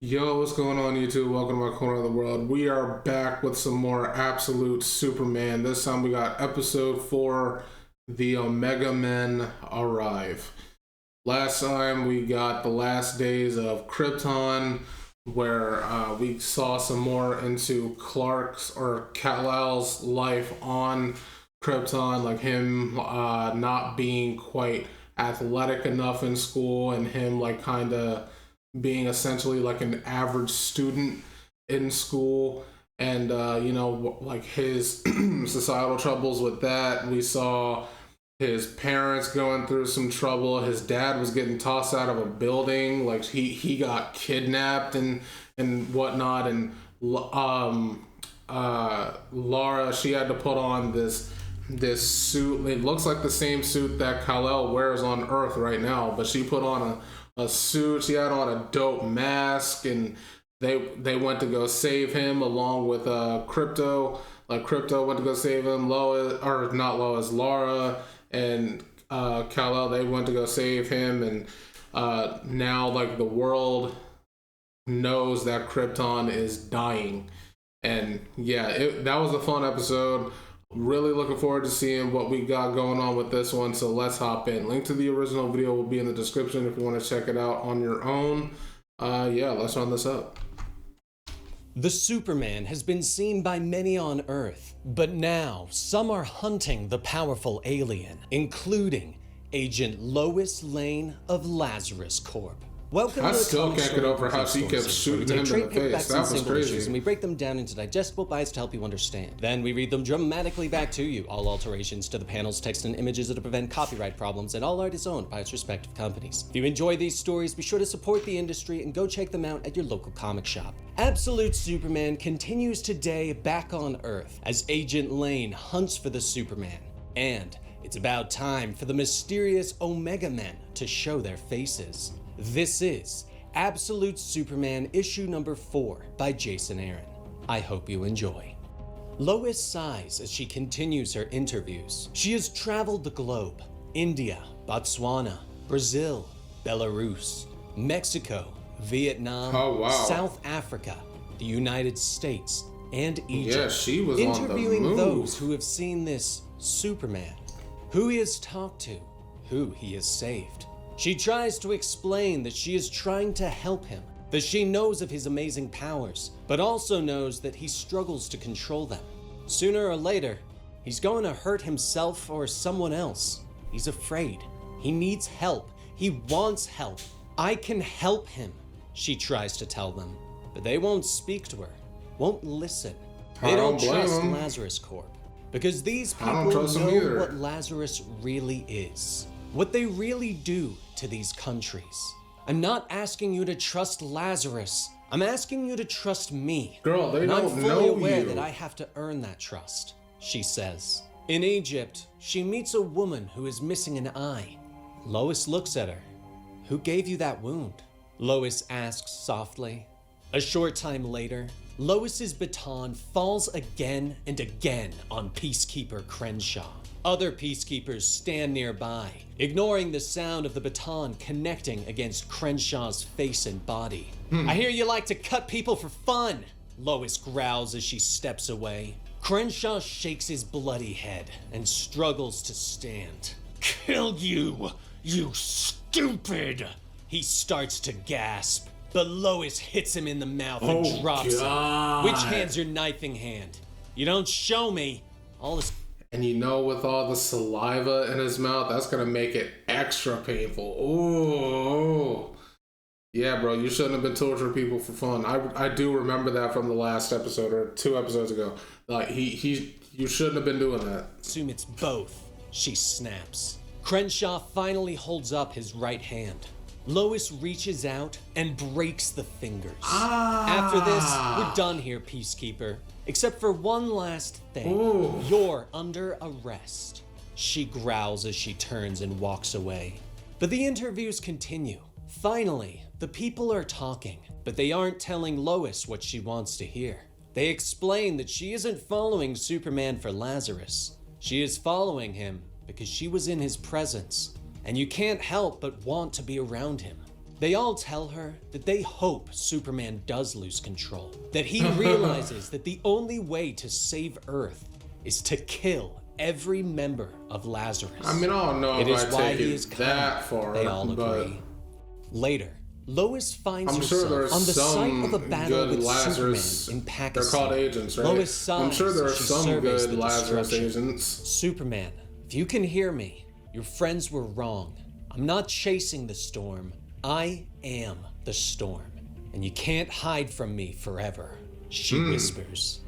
Yo, what's going on YouTube? Welcome to my corner of the world. We are back with some more Absolute Superman. This time we got episode 4, The Omega Men Arrive. Last time we got the last days of Krypton, where we saw some more into Clark's or Kal-El's life on Krypton, like him not being quite athletic enough in school and him like kind of being essentially like an average student in school, and like his societal troubles with that. We saw his parents going through some trouble. His dad was getting tossed out of a building, like he got kidnapped and whatnot. And Laura, she had to put on this suit. It looks like the same suit that Kal-El wears on Earth right now, but she put on a suit. She had on a dope mask, and they went to go save him along with Crypto. Like Crypto went to go save him. Laura and Kal-El, they went to go save him, and now like the world knows that Krypton is dying. And yeah, that was a fun episode. Really looking forward to seeing what we got going on with this one, so let's hop in. Link to the original video will be in the description if you want to check it out on your own. Yeah, let's run this up. The Superman has been seen by many on Earth, but now some are hunting the powerful alien, including Agent Lois Lane of Lazarus Corp. Welcome I to the still Comic can't get Story over how she kept Series, shooting where him we in take the trade face. paperbacks That and was single crazy. issues, and we break them down into digestible bites to help you understand. Then we read them dramatically back to you. All alterations to the panels, text, and images are to prevent copyright problems, and all art is owned by its respective companies. If you enjoy these stories, be sure to support the industry and go check them out at your local comic shop. Absolute Superman continues today back on Earth as Agent Lane hunts for the Superman. And it's about time for the mysterious Omega Men to show their faces. This is Absolute Superman issue number 4 by Jason Aaron. I hope you enjoy. Lois sighs as she continues her interviews. She has traveled the globe: India, Botswana, Brazil, Belarus, Mexico, Vietnam, Oh, wow. South Africa, the United States, and Egypt. Yeah, she was on the interviewing move. those who have seen this Superman, who he has talked to, who he has saved. She tries to explain that she is trying to help him, that she knows of his amazing powers, but also knows that he struggles to control them. Sooner or later, he's going to hurt himself or someone else. He's afraid. He needs help. He wants help. I can help him, she tries to tell them, but they won't speak to her, won't listen. They I don't don't blame trust 'em. Lazarus Corp, because these I don't people trust 'em know either. what Lazarus really is, what they really do to these countries. I'm not asking you to trust Lazarus. I'm asking you to trust me. Girl, they and I'm don't fully know aware you. that I have to earn that trust, she says. In Egypt, she meets a woman who is missing an eye. Lois looks at her. Who gave you that wound? Lois asks softly. A short time later, Lois's baton falls again and again on Peacekeeper Crenshaw. Other peacekeepers stand nearby, ignoring the sound of the baton connecting against Crenshaw's face and body. I hear you like to cut people for fun, Lois growls as she steps away. Crenshaw shakes his bloody head and struggles to stand. Kill you, you stupid! He starts to gasp, but Lois hits him in the mouth and Oh, drops God. him. Which hand's your knifing hand? You don't show me. All this. And you know, with all the saliva in his mouth, that's gonna make it extra painful. Ooh. Yeah, bro, you shouldn't have been torturing people for fun. I do remember that from the last episode or 2 episodes ago. Like you shouldn't have been doing that. Assume it's both, she snaps. Crenshaw finally holds up his right hand. Lois reaches out and breaks the fingers. After this, we're done here, Peacekeeper. Except for one last thing. Ooh. You're under arrest. She growls as she turns and walks away. But the interviews continue. Finally, the people are talking, but they aren't telling Lois what she wants to hear. They explain that she isn't following Superman for Lazarus. She is following him because she was in his presence, and you can't help but want to be around him. They all tell her that they hope Superman does lose control, that he realizes that the only way to save Earth is to kill every member of Lazarus. I mean, I don't know It is if I why take he it is that coming, far, they all but agree. Later, Lois finds I'm sure herself there's on the site some of a battle good with Lazarus. Superman in They're Pakistan. called agents, right? Lois sighs I'm sure there are as she some surveys good the Lazarus destruction. agents. Superman, if you can hear me, your friends were wrong. I'm not chasing the storm. I am the storm. And you can't hide from me forever, she whispers.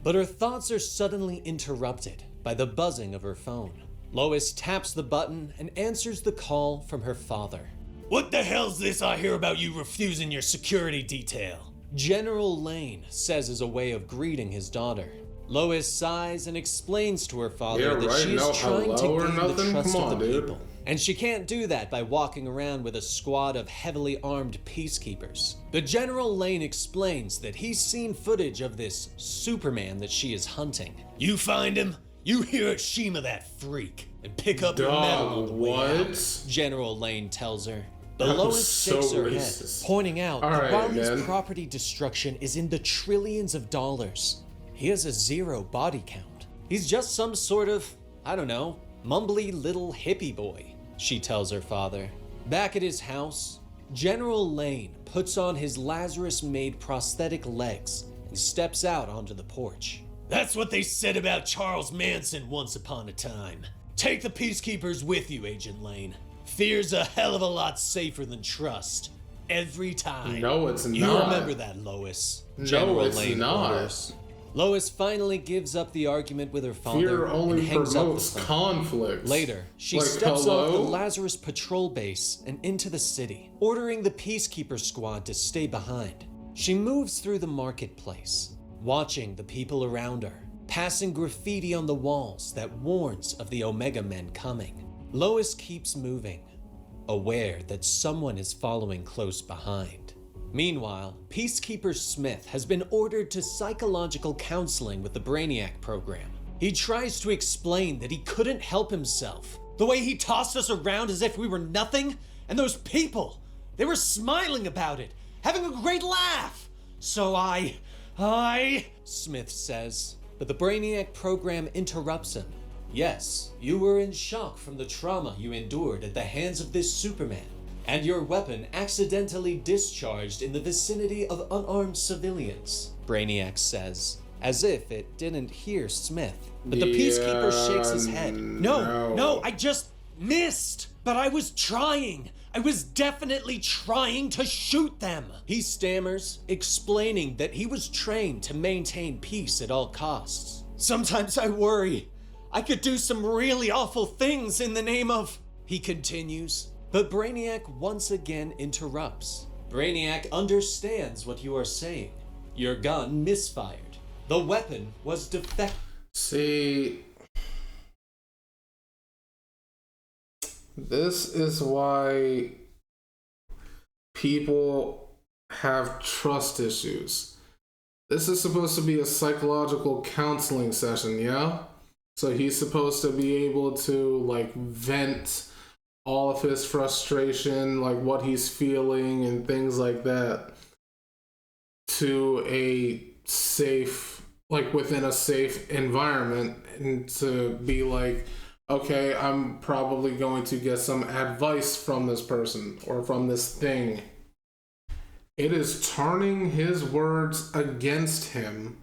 But her thoughts are suddenly interrupted by the buzzing of her phone. Lois taps the button and answers the call from her father. What the hell's this I hear about you refusing your security detail? General Lane says as a way of greeting his daughter. Lois sighs and explains to her father that she is trying to gain the trust of the people. And she can't do that by walking around with a squad of heavily armed peacekeepers. The General Lane explains that he's seen footage of this Superman that she is hunting. You find him, you Hiroshima that freak, and pick up your medal on the way out, General Lane tells her. But Lois shakes her head, pointing out that while his property destruction is in the trillions of dollars, he has a 0 body count. He's just some sort of, I don't know, mumbly little hippie boy, she tells her father. Back at his house, General Lane puts on his Lazarus-made prosthetic legs and steps out onto the porch. That's what they said about Charles Manson once upon a time. Take the peacekeepers with you, Agent Lane. Fear's a hell of a lot safer than trust. Every time. No, it's not. You remember that, Lois. No, it's not. Lois finally gives up the argument with her father Fear only and hangs up promotes the phone. conflict. Later, she steps off the Lazarus patrol base and into the city, ordering the Peacekeeper squad to stay behind. She moves through the marketplace, watching the people around her, passing graffiti on the walls that warns of the Omega Men coming. Lois keeps moving, aware that someone is following close behind. Meanwhile, Peacekeeper Smith has been ordered to psychological counseling with the Brainiac program. He tries to explain that he couldn't help himself. The way he tossed us around as if we were nothing, and those people, they were smiling about it, having a great laugh. So I, Smith says. But the Brainiac program interrupts him. Yes, you were in shock from the trauma you endured at the hands of this Superman, and your weapon accidentally discharged in the vicinity of unarmed civilians, Brainiac says, as if it didn't hear Smith. But the Peacekeeper shakes his head. No, I just missed. But I was trying. I was definitely trying to shoot them. He stammers, explaining that he was trained to maintain peace at all costs. Sometimes I worry I could do some really awful things in the name of, he continues. But Brainiac once again interrupts. Brainiac understands what you are saying. Your gun misfired. The weapon was defective. See, this is why people have trust issues. This is supposed to be a psychological counseling session, yeah? So he's supposed to be able to, like, vent all of his frustration, like what he's feeling and things like that, to a safe, like within a safe environment, and to be like, okay, I'm probably going to get some advice from this person or from this thing. It is turning his words against him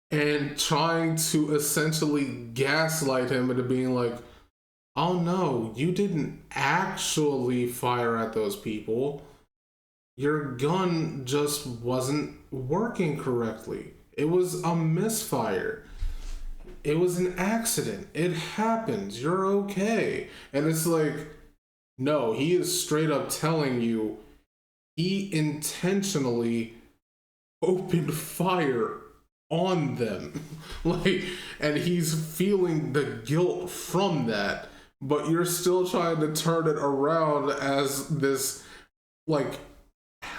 and trying to essentially gaslight him into being like, oh no, you didn't actually fire at those people. Your gun just wasn't working correctly. It was a misfire. It was an accident. It happens. You're okay. And it's like, no, he is straight up telling you he intentionally opened fire on them. Like, and he's feeling the guilt from that. But you're still trying to turn it around as this, like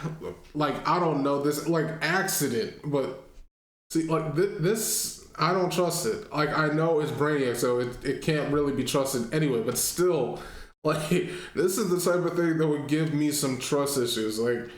I don't know, this, like, accident. But, see, like, this, I don't trust it. Like, I know it's Brainiac, so it can't really be trusted anyway. But still, Like, this is the type of thing that would give me some trust issues. Like,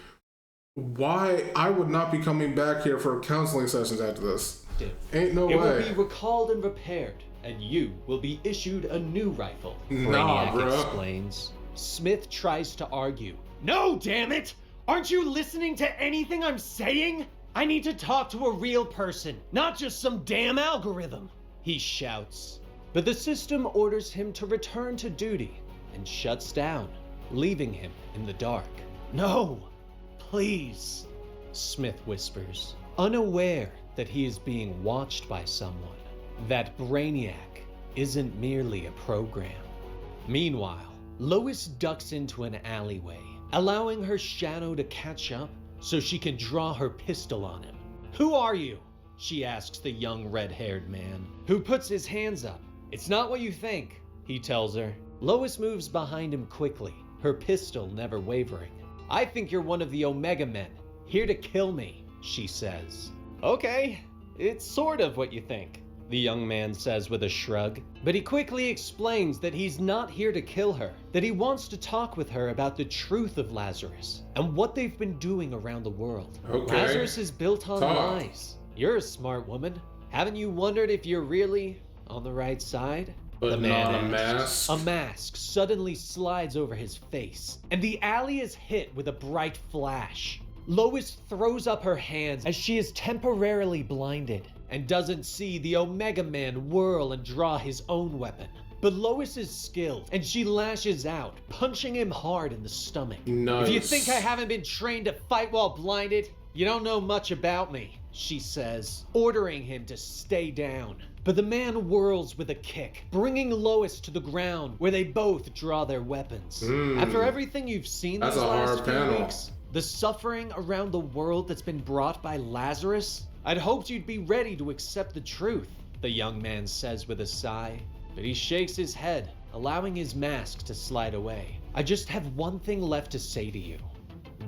why I would not be coming back here for counseling sessions after this. Ain't no way. It will be recalled and repaired, and you will be issued a new rifle. Nah, Brainiac bro. explains. Smith tries to argue. No, damn it! Aren't you listening to anything I'm saying? I need to talk to a real person, not just some damn algorithm. He shouts. But the system orders him to return to duty and shuts down, leaving him in the dark. No, please. Smith whispers, unaware that he is being watched by someone. That Brainiac isn't merely a program. Meanwhile, Lois ducks into an alleyway, allowing her shadow to catch up so she can draw her pistol on him. Who are you? She asks the young red-haired man, who puts his hands up. It's not what you think, he tells her. Lois moves behind him quickly, her pistol never wavering. I think you're one of the Omega Men, here to kill me, she says. Okay, it's sort of what you think, the young man says with a shrug. But he quickly explains that he's not here to kill her, that he wants to talk with her about the truth of Lazarus and what they've been doing around the world. Okay. Lazarus is built on Talk. lies. You're a smart woman. Haven't you wondered if you're really on the right side? But The man not a asks. mask. A mask suddenly slides over his face, and the alley is hit with a bright flash. Lois throws up her hands as she is temporarily blinded and doesn't see the Omega Man whirl and draw his own weapon. But Lois is skilled, and she lashes out, punching him hard in the stomach. Nice. If you think I haven't been trained to fight while blinded, you don't know much about me, she says, ordering him to stay down. But the man whirls with a kick, bringing Lois to the ground where they both draw their weapons. After everything you've seen That's these a last hard few panel. weeks, the suffering around the world that's been brought by Lazarus, I'd hoped you'd be ready to accept the truth, the young man says with a sigh. But he shakes his head, allowing his mask to slide away. I just have one thing left to say to you.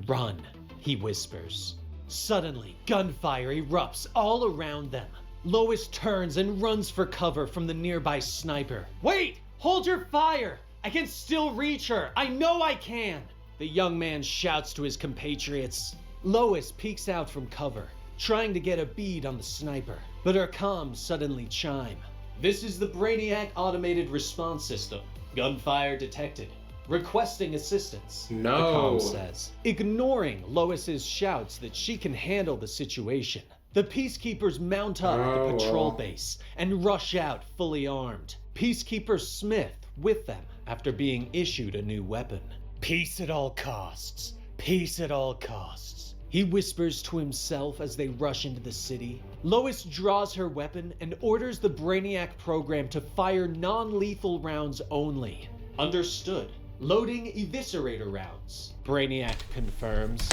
Run, he whispers. Suddenly, gunfire erupts all around them. Lois turns and runs for cover from the nearby sniper. Wait! Hold your fire! I can still reach her! I know I can! The young man shouts to his compatriots. Lois peeks out from cover, trying to get a bead on the sniper, but her comms suddenly chime. This is the Brainiac Automated Response System. Gunfire detected. Requesting assistance, No. the comm says, ignoring Lois's shouts that she can handle the situation. The Peacekeepers mount up at the patrol base and rush out fully armed. Peacekeeper Smith with them after being issued a new weapon. Peace at all costs. Peace at all costs. He whispers to himself as they rush into the city. Lois draws her weapon and orders the Brainiac program to fire non-lethal rounds only. Understood. Loading eviscerator rounds, Brainiac confirms.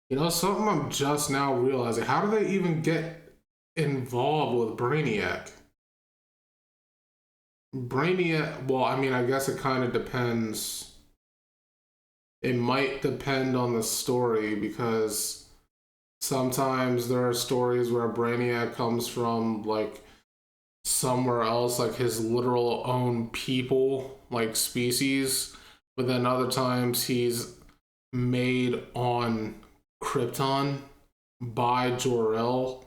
You know, something I'm just now realizing. How do they even get involved with Brainiac? Well, I mean, I guess it kind of depends. It might depend on the story, because sometimes there are stories where Brainiac comes from, like, somewhere else, like his literal own people, like species, but then other times he's made on Krypton by Jor-El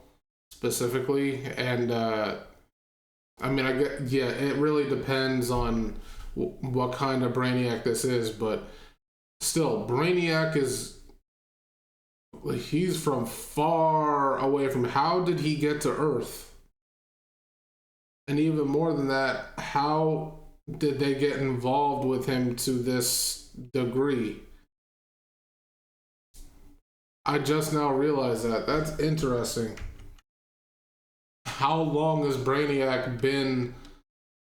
specifically. And I mean, I get, yeah, it really depends on what kind of Brainiac this is, but still, Brainiac he's from far away from. How did he get to Earth? And even more than that, how did they get involved with him to this degree? I just now realized that. That's interesting. How long has Brainiac been,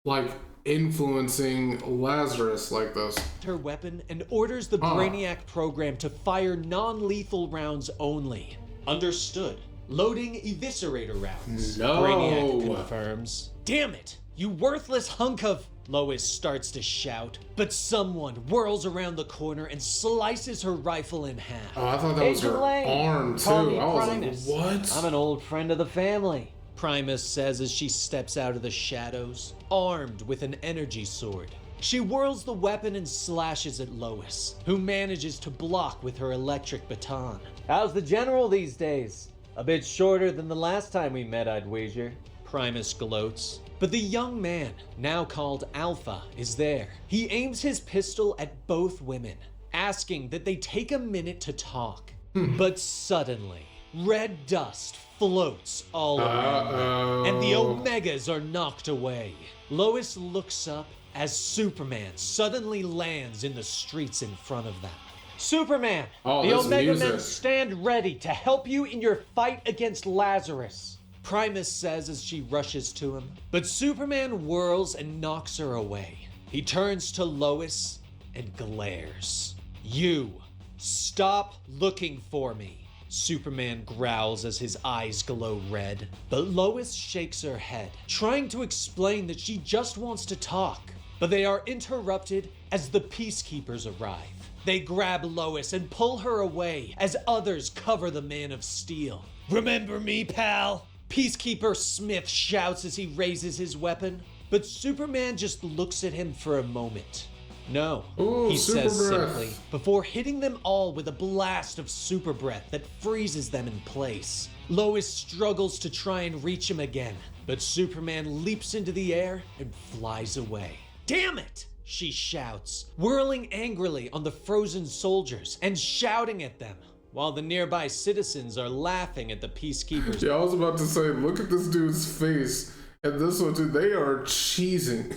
like, influencing Lazarus like this? Her weapon and orders the Brainiac program to fire non-lethal rounds only. Understood. Loading eviscerator rounds. No. Brainiac confirms. Damn it! You worthless hunk of... Lois starts to shout, but someone whirls around the corner and slices her rifle in half. Oh, I thought that was her Agent Lang, arm too. call me I was Primus. like, what? I'm an old friend of the family. Primus says as she steps out of the shadows, armed with an energy sword. She whirls the weapon and slashes at Lois, who manages to block with her electric baton. How's the general these days? A bit shorter than the last time we met, I'd wager. Primus gloats. But the young man, now called Alpha, is there. He aims his pistol at both women, asking that they take a minute to talk. But suddenly, red dust floats all around them, and the Omegas are knocked away. Lois looks up as Superman suddenly lands in the streets in front of them. Superman, Oh, the this Omega music. Men stand ready to help you in your fight against Lazarus. Primus says as she rushes to him, but Superman whirls and knocks her away. He turns to Lois and glares. You, stop looking for me. Superman growls as his eyes glow red, but Lois shakes her head, trying to explain that she just wants to talk. But they are interrupted as the Peacekeepers arrive. They grab Lois and pull her away as others cover the Man of Steel. Remember me, pal? Peacekeeper Smith shouts as he raises his weapon, but Superman just looks at him for a moment. No, Ooh, he super says breath. simply, before hitting them all with a blast of super breath that freezes them in place. Lois struggles to try and reach him again, but Superman leaps into the air and flies away. Damn it! She shouts, whirling angrily on the frozen soldiers and shouting at them, while the nearby citizens are laughing at the Peacekeepers. Yeah, I was about to say, look at this dude's face. And this one too, they are cheesing.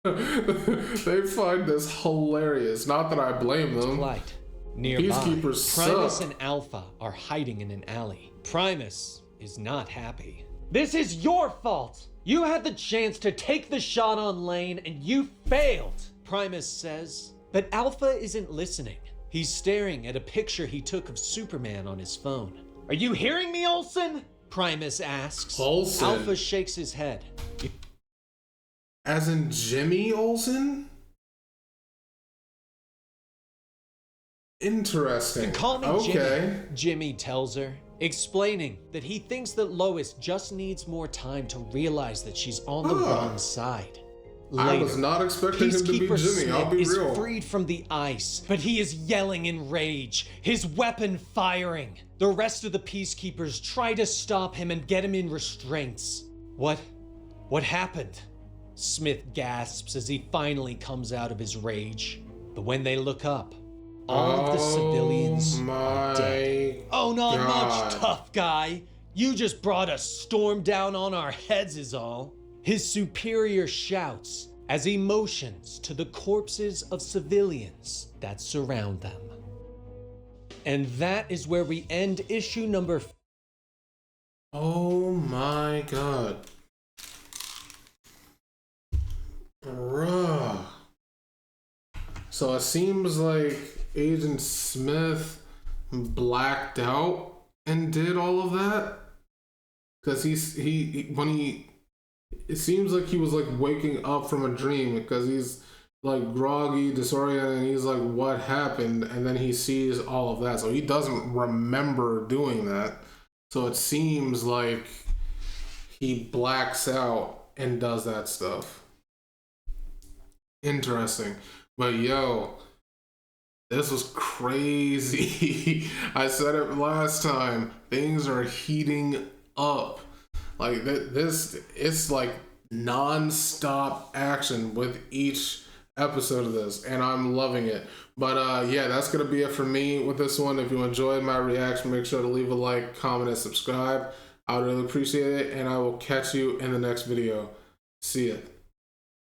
They find this hilarious. Not that I blame them. Light. Nearby, Peacekeepers Primus suck. and Alpha are hiding in an alley. Primus is not happy. This is your fault. You had the chance to take the shot on Lane and you failed. Primus says, but Alpha isn't listening. He's staring at a picture he took of Superman on his phone. Are you hearing me, Olsen? Primus asks. Olsen? Alpha shakes his head. As in Jimmy Olsen? Interesting. Call me okay. Jimmy tells her, explaining that he thinks that Lois just needs more time to realize that she's on the wrong side. I Later, was not expecting him to be Peacekeeper Jimmy, I'll Smith be is real. freed from the ice, but he is yelling in rage, his weapon firing. The rest of the Peacekeepers try to stop him and get him in restraints. What happened? Smith gasps as he finally comes out of his rage. But when they look up, all of the civilians are dead. Oh, not God. much, tough guy. You just brought a storm down on our heads is all. His superior shouts as he motions to the corpses of civilians that surround them. And that is where we end issue number... Oh my god. Bruh. So it seems like Agent Smith blacked out and did all of that? Because it seems like he was like waking up from a dream because he's like groggy, disoriented, and he's like, what happened? And then he sees all of that. So he doesn't remember doing that. So it seems like he blacks out and does that stuff. Interesting. But yo, this was crazy. I said it last time. Things are heating up. Like this, it's like non-stop action with each episode of this, and I'm loving it. But yeah, that's gonna be it for me with this one. If you enjoyed my reaction, make sure to leave a like, comment, and subscribe. I would really appreciate it, and I will catch you in the next video. See ya.